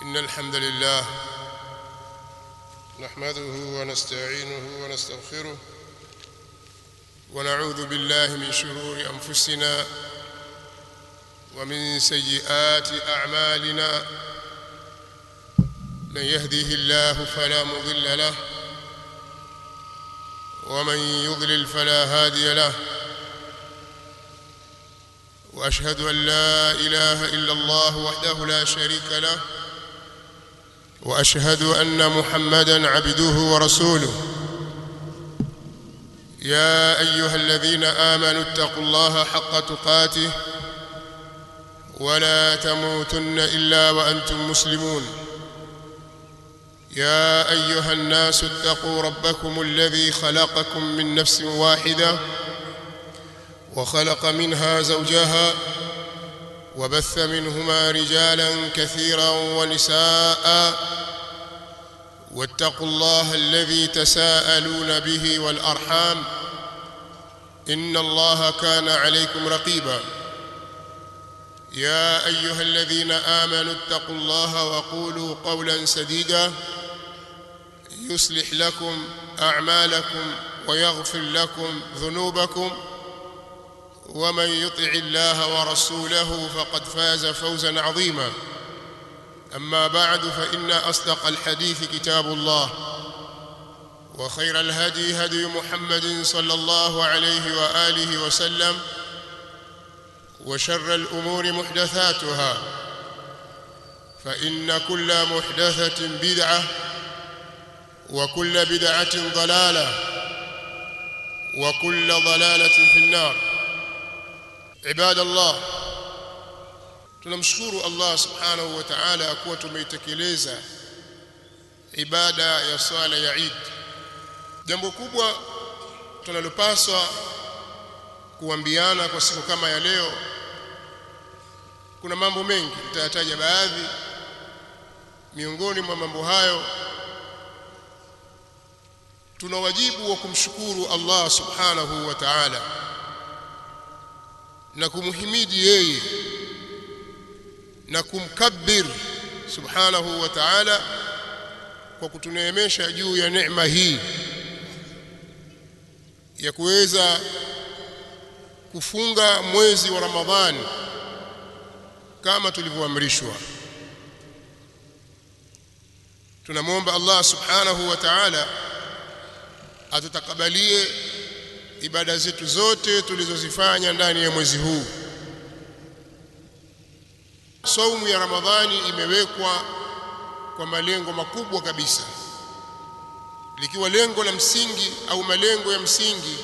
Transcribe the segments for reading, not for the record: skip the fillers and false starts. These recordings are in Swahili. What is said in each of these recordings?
إن الحمد لله نحمده ونستعينه ونستغفره ونعوذ بالله من شرور أنفسنا ومن سيئات أعمالنا. من يهده الله فلا مضل له ومن يضلل فلا هادي له، وأشهد أن لا إله إلا الله وحده لا شريك له، وأشهد أن محمدًا عبده ورسوله. يا أيها الذين آمنوا اتقوا الله حق تقاته ولا تموتن إلا وأنتم مسلمون. يا أيها الناس اتقوا ربكم الذي خلقكم من نفس واحدة وخلق منها زوجها وبث منهما رجالا كثيرا ونساء، واتقوا الله الذي تساءلون به والأرحام إن الله كان عليكم رقيبا. يا أيها الذين آمنوا اتقوا الله وقولوا قولا سديدا يصلح لكم أعمالكم ويغفر لكم ذنوبكم، ومن يطع الله ورسوله فقد فاز فوزا عظيما. أما بعد، فإن أصدق الحديث كتاب الله، وخير الهدي هدي محمد صلى الله عليه وآله وسلم، وشر الأمور محدثاتها، فإن كل محدثة بدعة وكل بدعة ضلالة وكل ضلالة في النار. عباد الله، tunamshukuru Allah subhanahu wa ta'ala kuwa tumeitekeleza ibada ya swala ya Eid. Jambo kubwa tunalopaswa kuambiana kwa siku kama ya leo, kuna mambo mengi, nitayataja baadhi. Miongoni mwa mambo hayo, tuna wajibu wa kumshukuru Allah subhanahu wa ta'ala na kumhimidi yeye na kumkabbir subhanahu wa ta'ala kwa kutuneemesha juu ya neema hii ya kuweza kufunga mwezi wa Ramadhani kama tulivyoamrishwa. Tunamwomba Allah subhanahu wa ta'ala atutakabalie ibada zetu zote tulizozifanya ndani ya mwezi huu. Saumu ya Ramadhani imewekwa kwa malengo makubwa kabisa, likiwa lengo la msingi au malengo ya msingi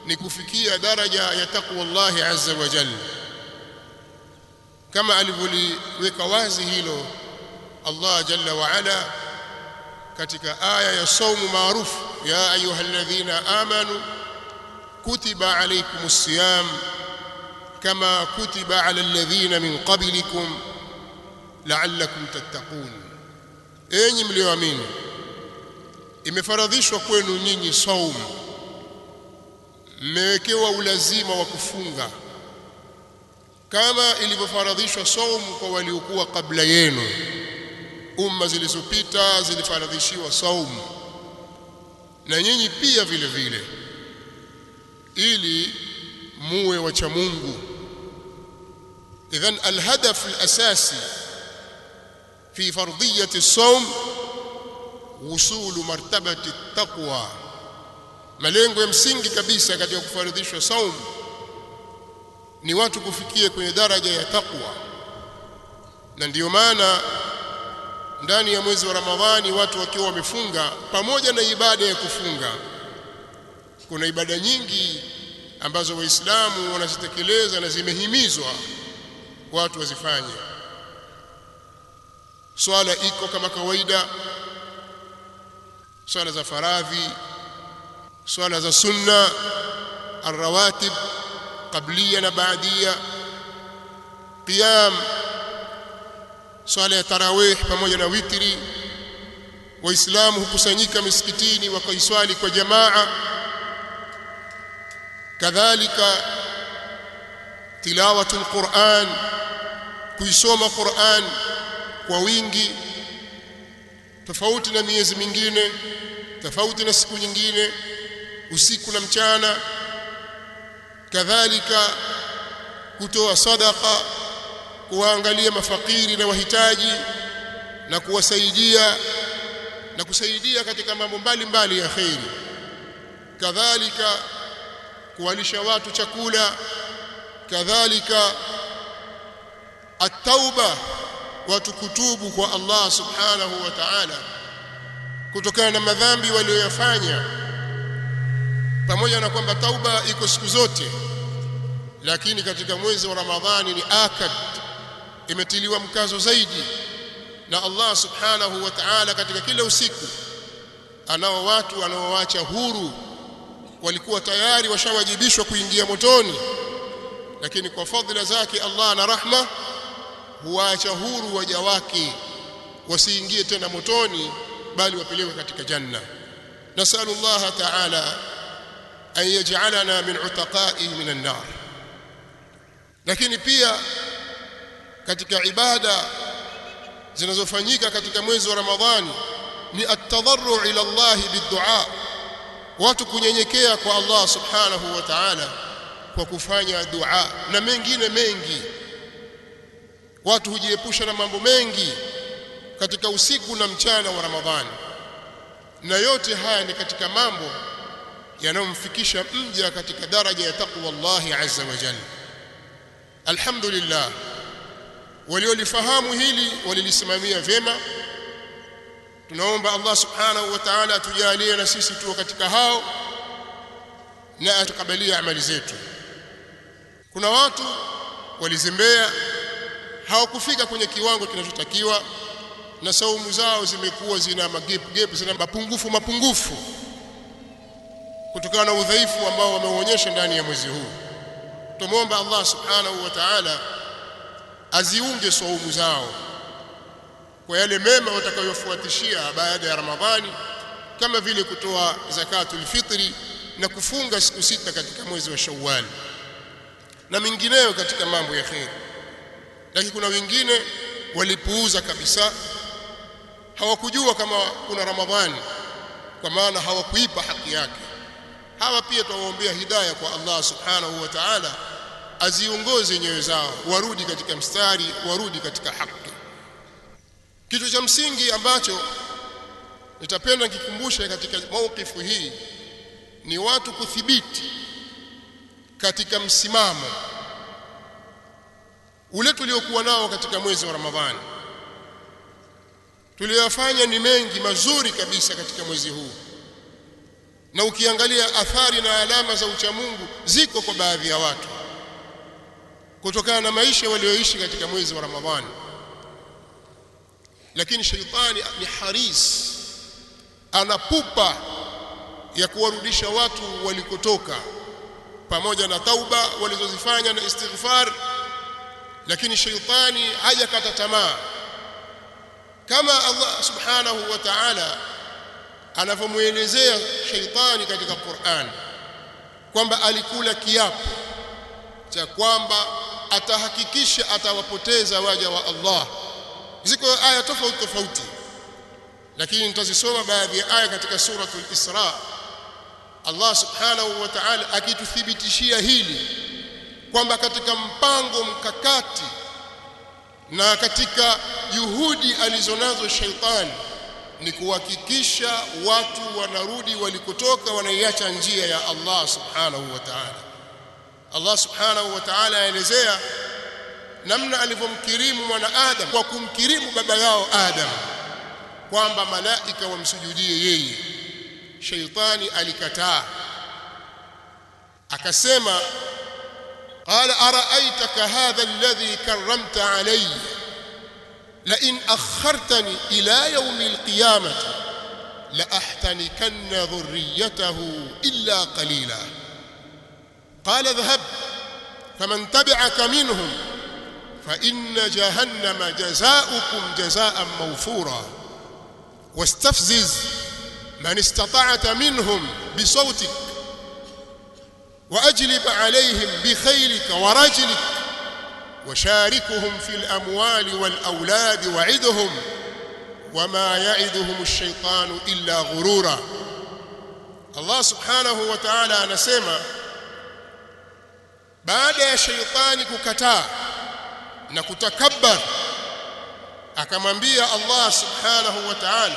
ni kufikia daraja ya taqwa Allah azza wa jalla, kama alivyoliweka wazi hilo Allah jalla wa ala katika aya ya saumu maarufu, ya ayyuhalladhina amanu kutiba alaykumus siyam kama kutiba ala alladhina min qablikum la'allakum tattaqun. Enyi mlioamini, imefaradhishwa kwenu nyinyi saumu, mmewekewa ulazima wa kufunga kama ilivyofaradhishwa saumu kwa waliokuwa kabla yenu. Umma zilizopita zilifaradhishiwa saumu, na nyinyi pia vile vile, ili muwe wacha Mungu. Idhan alhadaf alasasi fi fardiyati as-sawm wusulu martabati at-taqwa. Malengo ya msingi kabisa katika kufaradhishwa saumu ni watu kufikia kwenye daraja ya taqwa. Na ndiyo maana ndani ya mwezi wa Ramadhani watu wakiwa wamefunga, pamoja na ibada ya kufunga, kuna ibada nyingi ambazo Waislamu wanazitekeleza na zimehimizwa watu wazifanye. Swala iko kama kawaida, swala za faradhi, swala za sunna, arrawatib qabliya na baadia, qiyam, swala ya tarawih pamoja na witri. Waislamu hukusanyika misikitini wakaiswali kwa jamaa. Kadhalika tilawatul Qur'an, kuisoma Qur'an kwa wingi tofauti na miezi mingine, tofauti na siku nyingine, usiku na mchana. Kadhalika kutoa sadaqa, kuwaangalia mafakiri na wahitaji na kuwasaidia na kusaidia katika mambo mbalimbali ya khairi. Kadhalika kuwalisha watu chakula. Kadhalika at-tauba, watu kutubu kwa Allah subhanahu wa ta'ala kutokana na madhambi walioyafanya. Pamoja na kwamba tauba iko siku zote, lakini katika mwezi wa Ramadhani ni akad, imetiliwa mkazo zaidi na Allah subhanahu wa ta'ala. Katika kila usiku anao watu anaowaacha huru, walikuwa tayari washawajibishwa kuingia motoni, lakini kwa fadhila zake Allah na rahma huacha huru waja wake wasiingie tena motoni, bali wapelekwe katika janna. Nasallallahu ta'ala an yaj'alana min utaqa'i min an-nar. Lakini pia katika ibada zinazofanyika katika mwezi wa Ramadhani ni at-tadarru' ila Allah bid-du'a, watu kunyenyekea kwa Allah subhanahu wa ta'ala kwa kufanya dua na mengine mengi. Watu hujiepusha na mambo mengi katika usiku na mchana wa Ramadhani, na yote haya ni katika mambo yanayomfikisha mja katika daraja ya taqwa Allah azza wa jalla. Alhamdulillah, waliolifahamu hili walilisimamia vyema. Tunaomba Allah subhanahu wa ta'ala atujalie na sisi tuwe katika hao na atakabalia amali zetu. Kuna watu walizembea, hawakufika kwenye kiwango kinachotakiwa, na saumu zao zimekuwa zina magep, zina mapungufu kutokana na udhaifu ambao wameonyesha ndani ya mwezi huu. Tumomba Allah subhanahu wa ta'ala aziunge saumu zao kwa yale mema watakayofuatishia baada ya Ramadhani, kama vile kutoa zakatul fitri na kufunga siku 6 katika mwezi wa Shawwal na mengineyo katika mambo ya khair. Lakini kuna wengine walipuuza kabisa, hawakujua kama kuna Ramadhani, kwa maana hawakuipa haki yake. Hawa pia tuwaombea hidayah kwa Allah subhanahu wa ta'ala, aziongoze nyoyo zao, warudi katika mstari, warudi katika haki. Kitu cha msingi ambacho nitapenda nikikumbushe katika maukifu hii ni watu kuthibiti katika msimamo ule tuliokuwa nao katika mwezi wa Ramadhani. Tuliyofanya ni mengi mazuri kabisa katika mwezi huu, na ukiangalia athari na alama za uchamungu ziko kwa baadhi ya watu kutokana na maisha walioishi katika mwezi wa Ramadhani. Lakini shaitani ni haris, anapupa ya kuwarudisha watu walikotoka, pamoja na tauba walizozifanya na istighfar. Lakini shaitani hajakata tamaa, kama Allah subhanahu wa ta'ala anavyomuelezea shaitani katika Qur'an kwamba alikula kiapo cha kwamba atahakikisha atawapoteza waja wa Allah. Ziko aya tofauti, lakini nitazisoma baadhi ya aya katika suratul Isra. Allah subhanahu wa ta'ala akituthibitishia hili kwamba katika mpango mkakati na katika juhudi alizonazo shaitani ni kuhakikisha watu wanarudi walikotoka, wanaiacha njia ya Allah subhanahu wa ta'ala. Allah subhanahu wa ta'ala aelezea namna alivyomkirimu mwana Adam kwa kumkirimu baba yao Adam, kwamba malaika wamsujudie yeye. Shaitani alikataa, akasema qala ara'aytaka hadha alladhi karramta alayya la in akhartani ila yawm alqiyamati la ahtanikanna dhurriyyatahu illa qalila qala idhhab faman tabi'aka minhum fa inna jahannama jazaa'ukum jazaa'an mawfura wastafziz man istata'ta minhum bisawtik وأجلب عليهم بخيلك ورجلك وشاركهم في الأموال والأولاد وعدهم wama ya'iduhum ash-shaytanu illa ghurura. Allah subhanahu wa ta'ala anasema baada ya shaytani kukataa na kutakabbar, akamwambia Allah subhanahu wa ta'ala,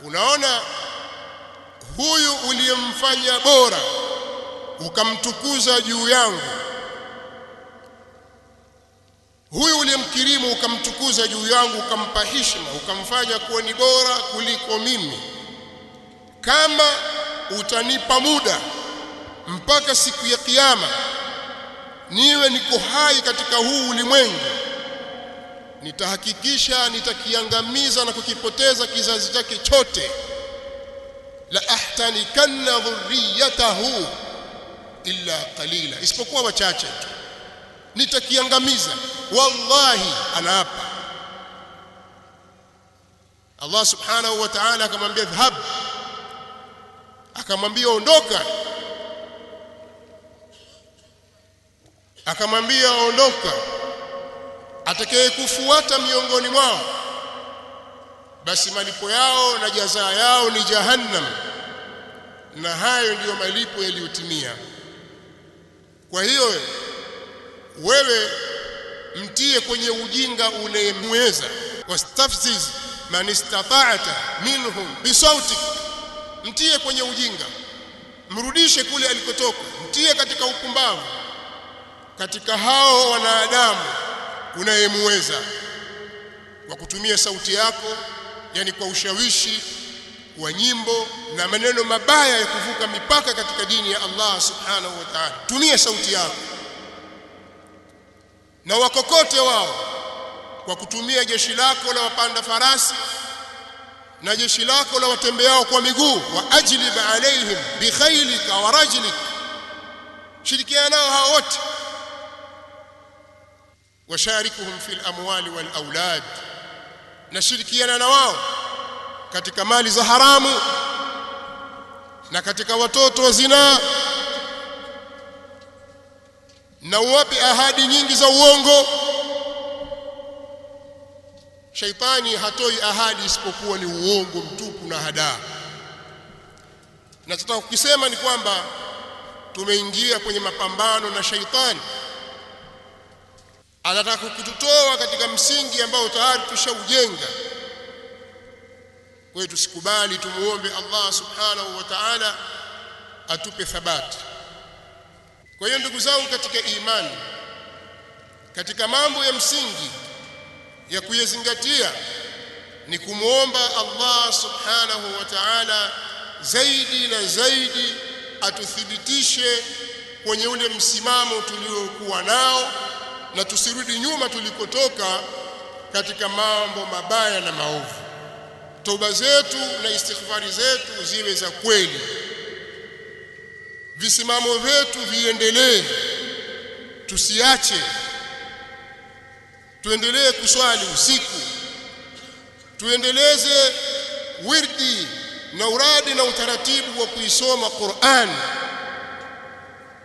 unaona huyu uliyemfanya bora ukamtukuza juu yangu, huyu uliyemkirimu ukamtukuza juu yangu, ukampa heshima, ukamfanya kuwa ni bora kuliko mimi, kama utanipa muda mpaka siku ya kiyama niwe niko hai katika huu ulimwengu, nitahakikisha nitakiangamiza na kukipoteza kizazi chake chote. La ahtanikanna dhurriyatahu illa qalila, isipokuwa wachache tu nitakiangamiza, wallahi anaapa. Allah subhanahu wa ta'ala akamwambia dhhab, akamwambia ondoka, akamwambia ondoka, atakayekufuata miongoni mwao basi malipo yao na jazaa yao ni jahannam, na hayo ndiyo malipo yaliyotimia. Kwa hiyo wewe mtie kwenye ujinga unayemweza, wastafziz man istata'ta minhum bisautik, mtie kwenye ujinga, mrudishe kule alikotoka, mtie katika upumbavu katika hao wanadamu unayemweza kwa kutumia sauti yako, yani kwa ushawishi wa nyimbo na maneno mabaya ya kuvuka mipaka katika dini ya Allah subhanahu wa ta'ala. Tumia sauti yako na wakokote wao kwa kutumia jeshi lako la wapanda farasi na jeshi lako la watembeao kwa miguu. Wa ajlib alaihim bikhailika wa rajlik, shirikiana nao hao wote. Washarikuhum fil amwali wal aulad, na shirikiana na wao katika mali za haramu na katika watoto wa zinaa, na uwape ahadi nyingi za uongo. Shaitani hatoi ahadi isipokuwa ni uongo mtupu na hadaa. Na tutaka kukisema ni kwamba tumeingia kwenye mapambano na shaitani. Anataka kututoa katika msingi ambao tayari tushaujenga. Kwa hiyo tusikubali, tumuombe Allah subhanahu wa ta'ala atupe thabati. Kwa hiyo ndugu zangu katika imani, katika mambo ya msingi ya kuyazingatia ni kumuomba Allah subhanahu wa ta'ala zaidi na zaidi atuthibitishe kwenye ule msimamo tuliokuwa nao, na tusirudi nyuma tulikotoka katika mambo mabaya na maovu. Toba zetu na istighfari zetu ziwe za kweli, visimamo vyetu viendelee, tusiache, tuendelee kuswali usiku, tuendeleze wirdi na uradi na utaratibu wa kuisoma Qur'an,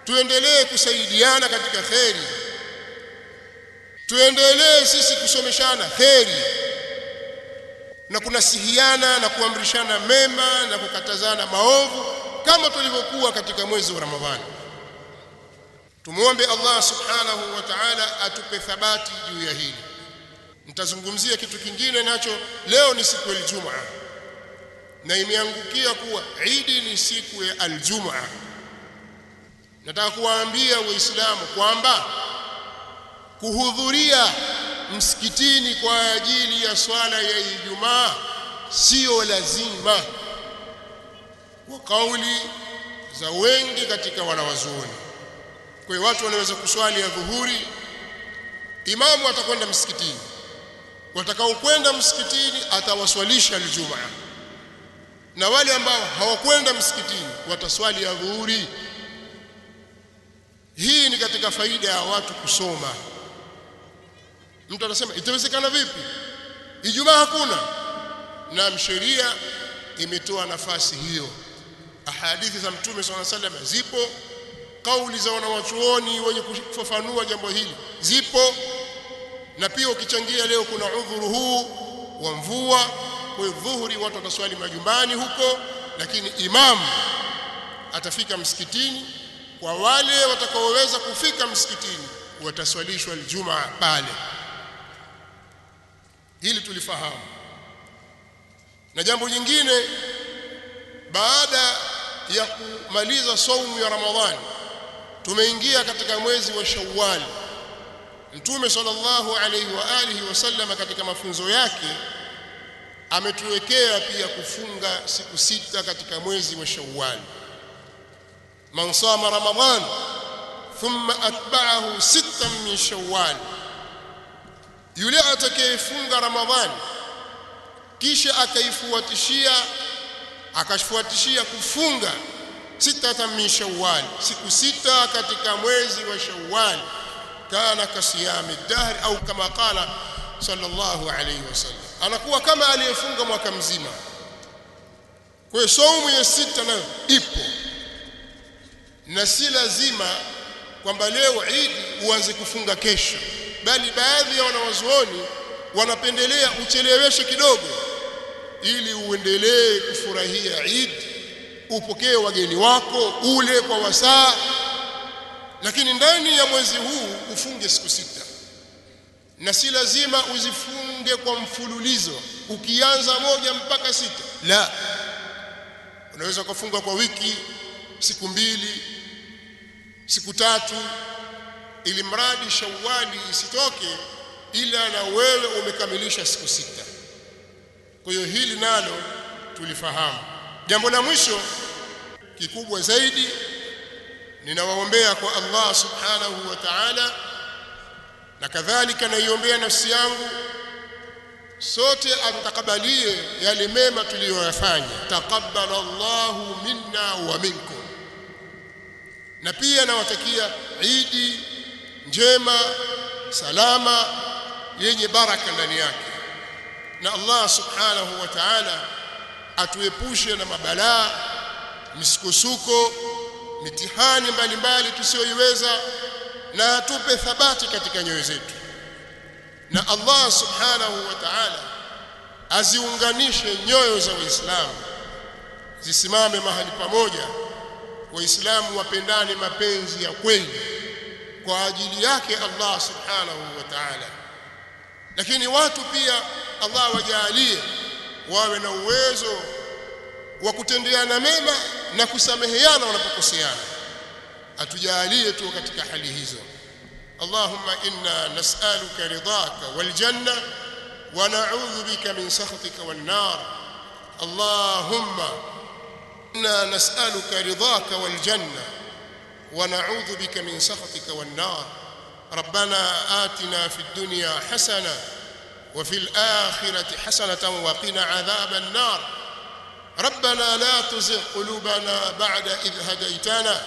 tuendelee kusaidiana katika kheri, tuendelee sisi kusomeshana kheri na kunasihiana na kuamrishana mema na kukatazana maovu kama tulivyokuwa katika mwezi wa Ramadhani. Tumuombe Allah subhanahu wa ta'ala atupe thabati juu ya hili. Nitazungumzia kitu kingine, nacho leo ni siku ya Ijumaa na imeangukia kuwa Idi ni siku ya Aljumaa. Nataka kuwaambia Waislamu kwamba kuhudhuria msikitini kwa ajili ya swala ya Ijumaa sio lazima, kwa kauli za wengi katika wanawazuoni. Kwa hiyo watu wanaweza kuswali ya dhuhuri, imamu atakwenda msikitini, watakao kwenda msikitini atawaswalisha Aljumaa, na wale ambao hawakwenda msikitini wataswali ya dhuhuri. Hii ni katika faida ya watu kusoma. Mtu anasema itawezekana vipi? Ijumaa hakuna. Na sheria imetoa nafasi hiyo. Ahadithi za Mtume sallallahu alaihi wasallam zipo, kauli za wanawachuoni wenye kufafanua jambo hili zipo, na pia ukichangia leo kuna udhuru huu wa mvua. Kwa hiyo dhuhuri watu wataswali majumbani huko, lakini imamu atafika msikitini. Kwa wale watakaoweza kufika msikitini wataswalishwa aljumaa pale. Hili tulifahamu. Na jambo jingine, baada ya kumaliza saumu ya Ramadhani tumeingia katika mwezi wa Shawwal. Mtume sallallahu alayhi wa alihi wasallam katika mafunzo yake ametuwekea pia kufunga siku 6 katika mwezi wa Shawwal. Man sama Ramadhan thumma atba'ahu 6 min Shawwal, yule atakayefunga Ramadhani kisha akafuatishia kufunga 6 min Shawwal, siku 6 katika mwezi wa Shawwal, kana kasiyami dahr, au kama qala sallallahu alayhi wasallam, anakuwa kama aliyefunga mwaka mzima. Kwa hiyo saumu ya 6 nayo ipo, na si lazima kwamba leo Eid uanze kufunga kesho, bali baadhi ya wanawazuoni wanapendelea ucheleweshe kidogo ili uendelee kufurahia Eid, upokee wageni wako, ule kwa wasaa, lakini ndani ya mwezi huu ufunge siku 6. Na si lazima uzifunge kwa mfululizo ukianza 1 mpaka 6, la, unaweza kufunga kwa wiki, siku 2, siku 3, ili mradi Shawwali isitoke ila na wewe umekamilisha siku 6. Kwa hiyo hili nalo tulifahamu. Jambo la mwisho kikubwa zaidi, ninawaombea kwa Allah subhanahu wa ta'ala, na kadhalika naiombea nafsi yangu, sote atakabalie yale mema tuliyoyafanya. Taqabbalallahu minna wa minkum. Na pia nawatakia Eid njema, salama, yenye baraka ndani yake, na Allah subhanahu wa ta'ala atuepushe na mabalaa, misukosuko, mitihani mbalimbali tusiyoiweza, na atupe thabati katika nyoyo zetu. Na Allah subhanahu wa ta'ala aziunganishe nyoyo za Waislamu, zisimame mahali pamoja, Waislamu wapendane mapenzi ya kweli kwa ajili yake Allah subhanahu wa ta'ala. Lakini watu pia Allah wajalie wawe na uwezo wa kutendeana mema na kusameheana wanapokoseana. Atujalie tu katika hali hizo. Allahumma inna nas'aluka ridaka wal janna wa na'udhu bika min sakhatika wan nar. Allahumma inna nas'aluka ridaka wal janna wa na'udhu bika min sakhatika wan nar. ربنا آتنا في الدنيا حسنة وفي الآخرة حسنة وقنا عذاب النار. ربنا لا تزغ قلوبنا بعد إذ هديتنا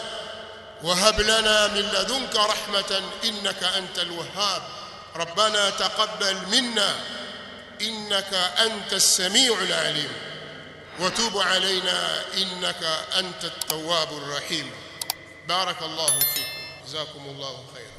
وهب لنا من لدنك رحمة إنك أنت الوهاب. ربنا تقبل منا إنك أنت السميع العليم وتوب علينا إنك أنت التواب الرحيم. بارك الله فيكم، جزاكم الله خيرا.